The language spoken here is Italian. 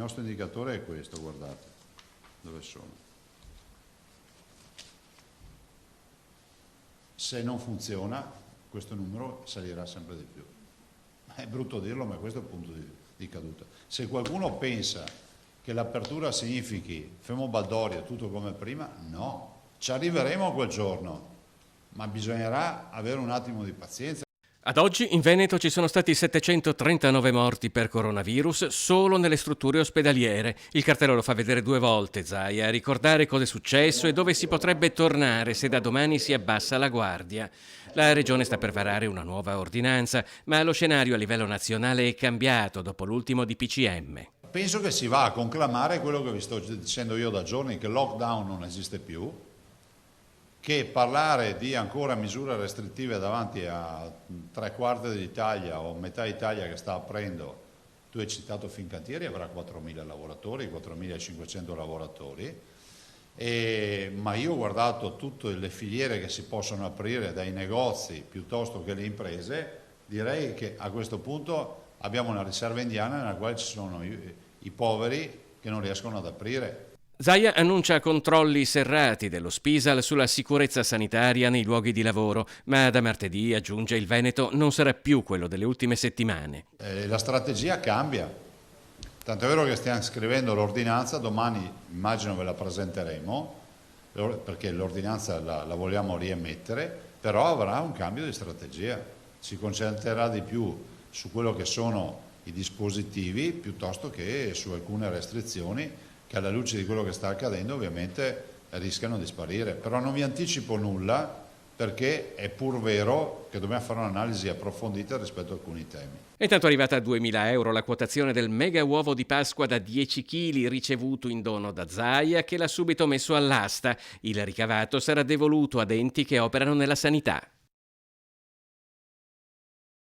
Il nostro indicatore è questo, guardate, dove sono. Se non funziona, questo numero salirà sempre di più. È brutto dirlo, ma questo è il punto di caduta. Se qualcuno pensa che l'apertura significhi fermo baldoria, tutto come prima, no. Ci arriveremo a quel giorno, ma bisognerà avere un attimo di pazienza. Ad oggi in Veneto ci sono stati 739 morti per coronavirus solo nelle strutture ospedaliere. Il cartello lo fa vedere 2 volte, Zaia, a ricordare cosa è successo e dove si potrebbe tornare se da domani si abbassa la guardia. La Regione sta per varare una nuova ordinanza, ma lo scenario a livello nazionale è cambiato dopo l'ultimo DPCM. Penso che si va a conclamare quello che vi sto dicendo io da giorni, che il lockdown non esiste più, che parlare di ancora misure restrittive davanti a 3/4 dell'Italia o metà Italia che sta aprendo, tu hai citato Fincantieri, avrà 4.000 lavoratori, 4.500 lavoratori, ma io ho guardato tutte le filiere che si possono aprire dai negozi piuttosto che le imprese, direi che a questo punto abbiamo una riserva indiana nella quale ci sono i poveri che non riescono ad aprire. Zaia annuncia controlli serrati dello Spisal sulla sicurezza sanitaria nei luoghi di lavoro, ma da martedì, aggiunge, il Veneto non sarà più quello delle ultime settimane. La strategia cambia, tanto è vero che stiamo scrivendo l'ordinanza, domani immagino ve la presenteremo, perché l'ordinanza la vogliamo riemettere, però avrà un cambio di strategia, si concentrerà di più su quello che sono i dispositivi piuttosto che su alcune restrizioni che alla luce di quello che sta accadendo ovviamente rischiano di sparire. Però non vi anticipo nulla perché è pur vero che dobbiamo fare un'analisi approfondita rispetto a alcuni temi. È tanto arrivata a 2.000 euro la quotazione del mega uovo di Pasqua da 10 kg ricevuto in dono da Zaia, che l'ha subito messo all'asta. Il ricavato sarà devoluto ad enti che operano nella sanità.